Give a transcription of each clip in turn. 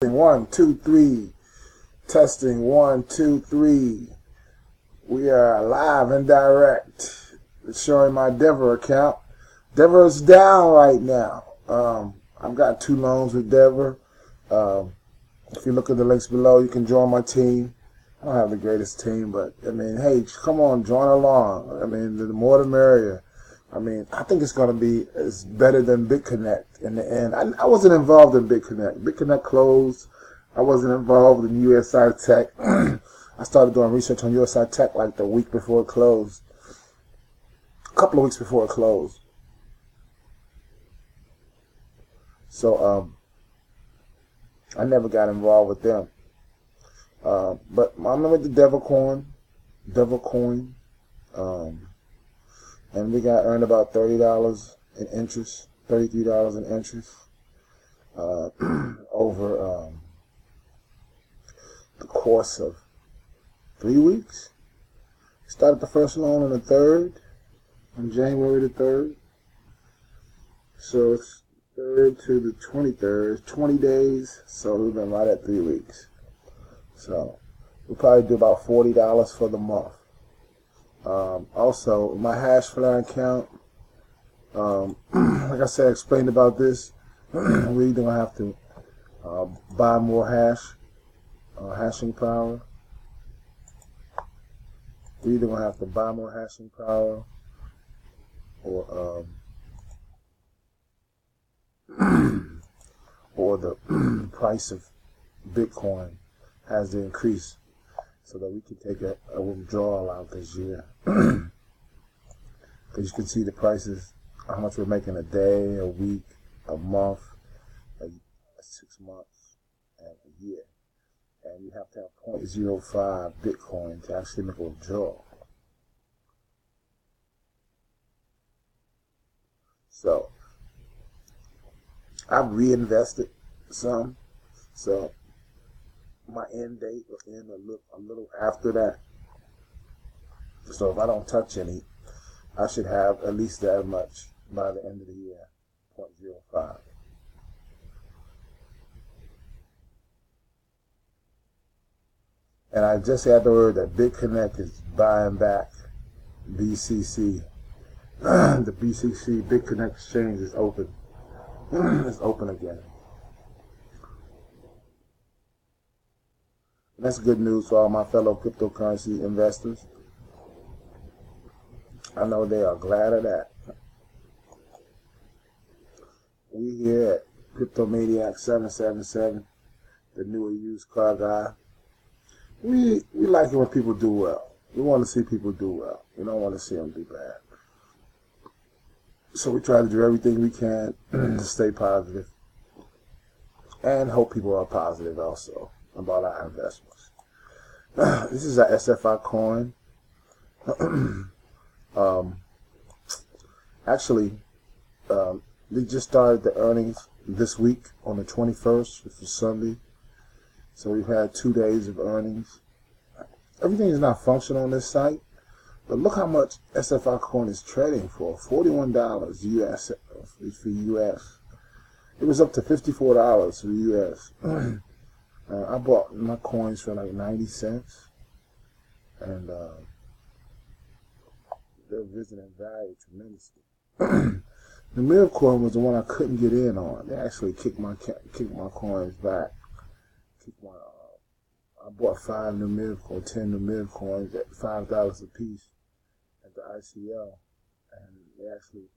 1, 2, 3. Testing 1, 2, 3. We are live and direct. It's showing my Devor account. Devor is down right now. I've got 2 loans with Devor. If you look at the links below, you can join my team. I don't have the greatest team, but I mean, hey, come on, join along. I mean, the more the merrier. I mean, I think it's going to be better than BitConnect in the end. I wasn't involved in BitConnect. BitConnect closed. I wasn't involved in USI Tech. I started doing research on USI Tech like the week before it closed. A couple of weeks before it closed. So, I never got involved with them. But I'm with the Devor Coin. And we got earned about $30 in interest, $33 in interest over the course of 3 weeks. Started the first loan on the 3rd, on January the 3rd. So it's 3rd to the 23rd, 20 days. So we've been right at 3 weeks. So we'll probably do about $40 for the month. Also, my hash flower account, like I said, I explained about this. We're either going to have to buy more hashing power. We're either going to have to buy more hashing power or the price of Bitcoin has to increase so that we can take a withdrawal out this year. Because you can see the prices, how much we're making a day, a week, a month, 6 months, and a year. And you have to have 0.05 Bitcoin to actually make a withdrawal. So, I've reinvested some. So, my end date will end a little after that. So if I don't touch any, I should have at least that much by the end of the year, 0.05. And I just had the word that BitConnect is buying back BCC. The BCC BitConnect exchange is open. It's open again. That's good news for all my fellow cryptocurrency investors. I know they are glad of that. We here at Cryptomaniac 777, the newer used car guy, we like it when people do well. We want to see people do well. We don't want to see them do bad. So we try to do everything we can to stay positive and hope people are positive also about our investments. This is our SFI coin. Actually, they just started the earnings this week on the 21st, which was Sunday. So we've had 2 days of earnings. Everything is not functional on this site, but look how much SFI coin is trading for. $41 US for US. It was up to $54 for US. I bought my coins for like 90 cents, and they're visiting value tremendously. The numiv coin was the one I couldn't get in on. They actually kicked my coins back. I bought 5 numiv or 10 numiv coins at $5 a piece at the ICO, and they actually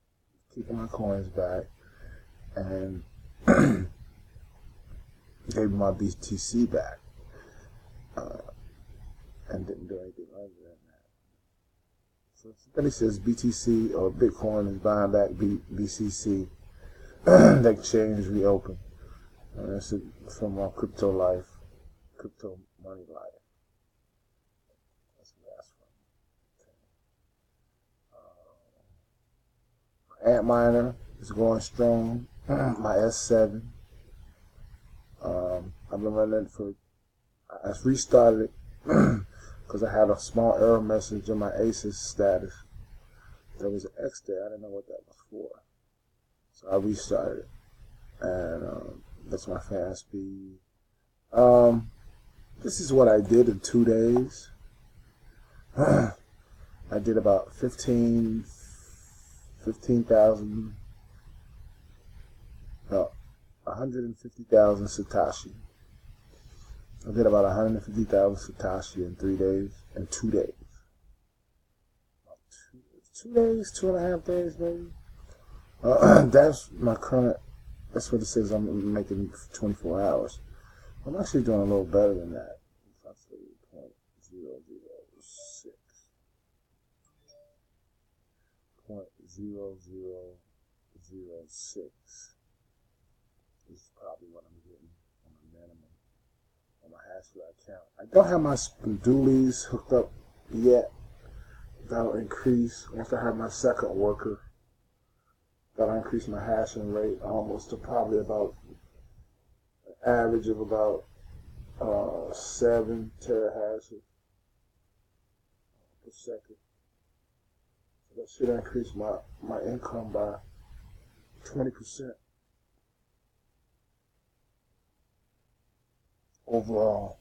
kicked my coins back and gave my BTC back, and didn't do anything other than that. So then it says BTC or Bitcoin is buying back BCC. The exchange reopened. And this is from my crypto money life. That's the last one. Ant Miner is going strong. My S7. I've been running I restarted it because I had a small error message on my ACES status. There was an X there. I didn't know what that was for. So I restarted it. And that's my fast speed. This is what I did in 2 days. I did about 15,000, no, 150,000 Satoshi. I did about 150,000 Satoshi in 3 days, in 2 days. 2 days, 2.5 days, maybe. That's my current, that's what it says I'm making 24 hours. I'm actually doing a little better than that. If I say 0.006. 0.0006 is probably what I'm getting on my minimum on my hash rate account. I don't have my doolies hooked up yet. That'll increase once I have my second worker. That'll increase my hashing rate almost to probably about an average of about 7 terahashes per second. That should increase my income by 20% overall.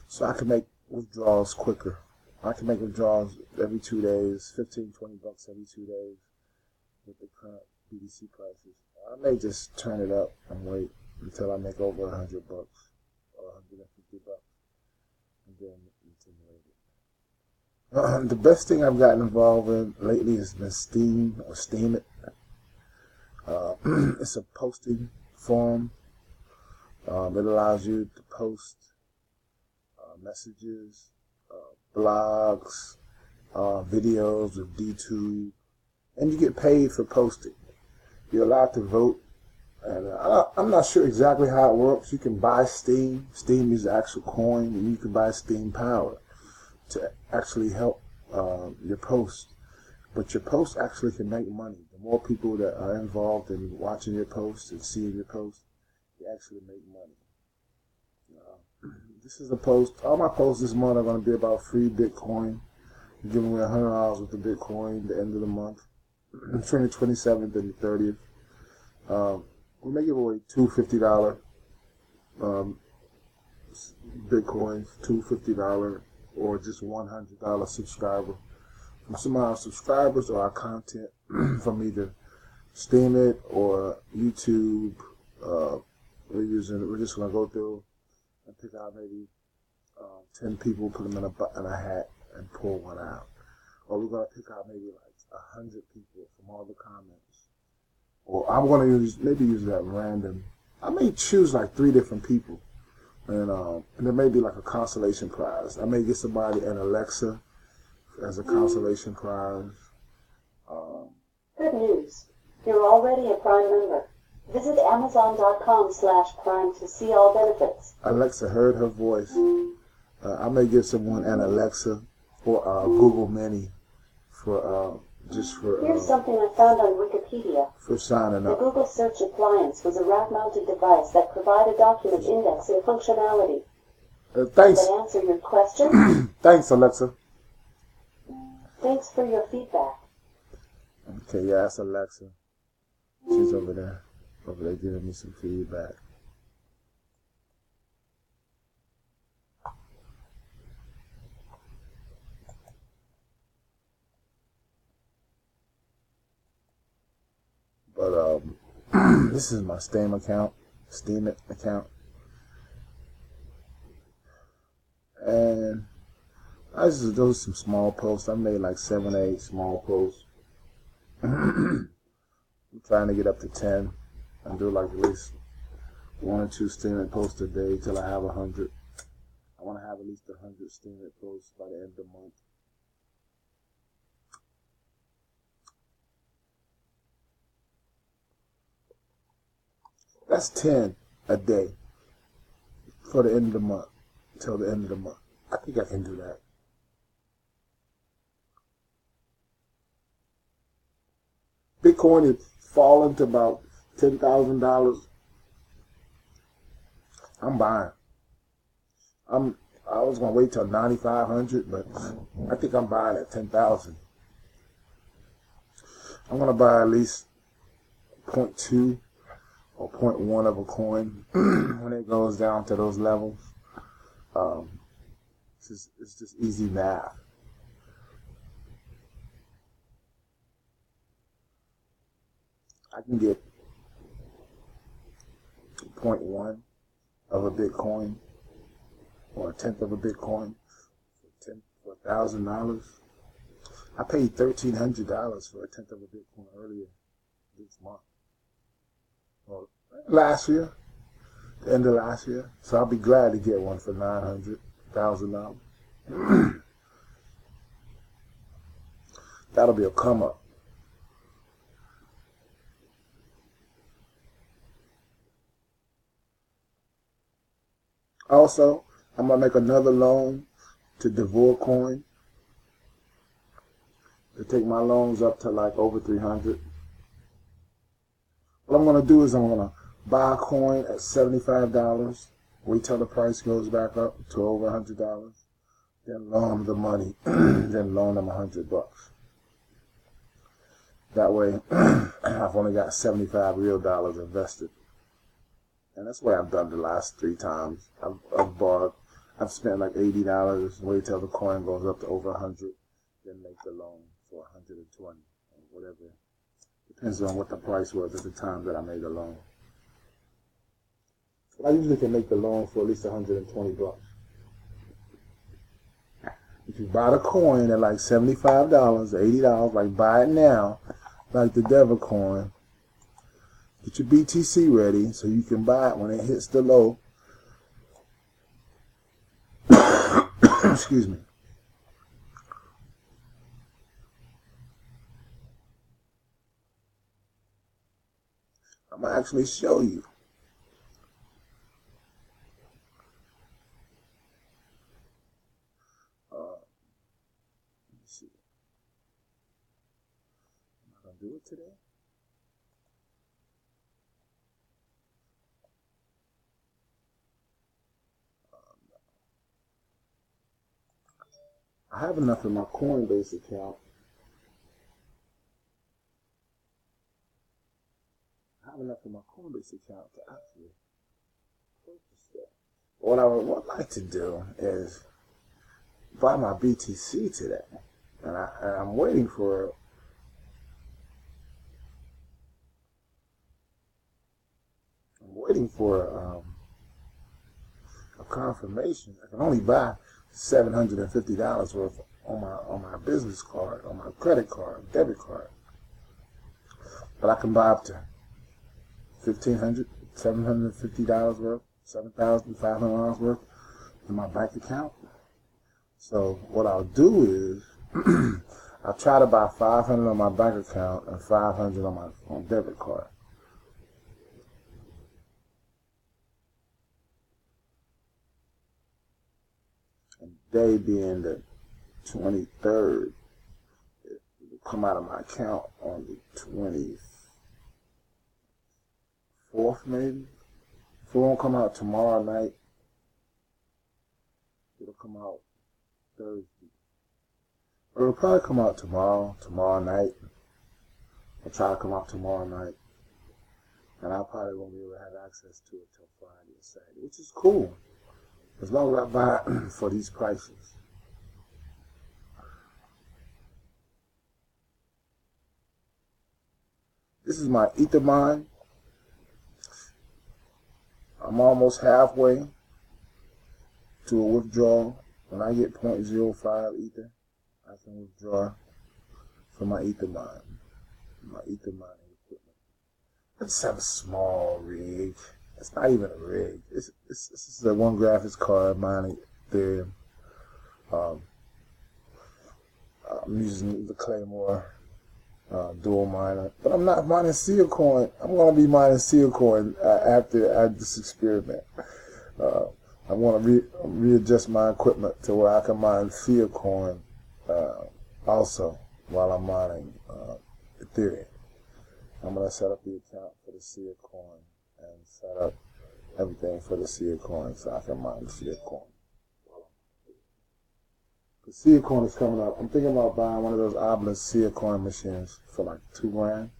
So I can make withdrawals quicker. I can make withdrawals every 2 days, 15, 20 bucks every 2 days with the current BTC prices. I may just turn it up and wait until I make over 100 bucks or 150 bucks and then continue it. The best thing I've gotten involved in lately has been Steam or Steam It. It's a posting forum. It allows you to post messages, blogs, videos of DTube, and you get paid for posting. You're allowed to vote, and I'm not sure exactly how it works. You can buy Steam. Steam is the actual coin, and you can buy Steam power to actually help your post. But your post actually can make money. The more people that are involved in watching your post and seeing your post, you actually make money. This is a post. All my posts this month are going to be about free Bitcoin. I'm giving away $100 worth of Bitcoin at the end of the month, between the 27th and the 30th. We may give away two $50 Bitcoins, two $50 or just $100 subscriber. From some of our subscribers or our content from either Steam It or YouTube. We're just going to go through and pick out maybe 10 people, put them in a hat, and pull one out. Or we're going to pick out maybe like 100 people from all the comments. Or I'm going to use that random. I may choose like 3 different people. And there may be like a consolation prize. I may get somebody an Alexa as a consolation prize. Good news. You're already a Prime member. Visit Amazon.com/Prime to see all benefits. Alexa heard her voice. I may give someone an Alexa or a Google Mini for Here's something I found on Wikipedia. For signing The up. Google Search Appliance was a rack-mounted device that provided document indexing functionality. Thanks. Did I answer your question? Thanks, Alexa. Thanks for your feedback. Okay, yeah, that's Alexa. She's over there giving me some feedback. But this is my Steam It account, and I just do some small posts. I made like 7 or 8 small posts. I'm trying to get up to 10 and do like at least 1 or 2 Steam It posts a day till I have 100. I want to have at least 100 Steam It posts by the end of the month. That's 10 a day for the end of the month, till the end of the month. I think I can do that. Bitcoin is falling to about $10,000. I'm buying. I was gonna wait till 9,500, but I think I'm buying at 10,000. I'm gonna buy at least 0.2 or 0.1 of a coin when it goes down to those levels. It's just easy math. I can get 0.1 of a Bitcoin or a tenth of a Bitcoin for $1,000. I paid $1,300 for a tenth of a Bitcoin earlier this month. Well, last year, the end of last year. So I'll be glad to get one for $900,000. That'll be a come up. Also, I'm gonna make another loan to Davor Coin to take my loans up to like over 300. What I'm gonna do is I'm gonna buy a coin at $75, wait till the price goes back up to over $100, then loan them the money, then loan them $100. That way, I've only got 75 real dollars invested. And that's what I've done the last 3 times. I've spent like $80, wait till the coin goes up to over 100, then make the loan for 120 or whatever. Depends on what the price was at the time that I made the loan. But I usually can make the loan for at least $120. If you buy the coin at like $75, $80, like buy it now, like the Davor coin, get your BTC ready so you can buy it when it hits the low. Excuse me. I'm going to actually show you. Let me see. Am I going to do it today? I have enough in my Coinbase account. To actually purchase that. What I would like to do is buy my BTC today, and I'm waiting for a confirmation. I can only buy $750 worth on my business card, on my credit card, debit card, but I can buy up to $1,500, $750 worth, $7,500 worth in my bank account. So what I'll do is I'll try to buy $500 on my bank account and $500 on my debit card. And day being the 23rd, it will come out of my account on the 24th, maybe. If it won't come out tomorrow night, it'll come out Thursday. Or it'll probably come out tomorrow night. I'll try to come out tomorrow night. And I probably won't be able to have access to it till Friday or Saturday, which is cool. As long as I buy it for these prices. This is my Ether mine. I'm almost halfway to a withdrawal. When I get 0.05 Ether, I can withdraw from my Ether mine. My Ether mining equipment. I just have a small rig. It's not even a rig. This is a one graphics card mining Ethereum. I'm using the Claymore dual miner, but I'm not mining Seal Coin. I'm going to be mining Seal Coin after this experiment. I want to readjust my equipment to where I can mine Seal Coin also while I'm mining Ethereum. I'm going to set up the account for the Seal Coin and set up everything for the Seal Coin so I can mine the Seal Coin. The Seal Coin is coming up. I'm thinking about buying one of those Obelisk Seal Coin machines for like $2 grand.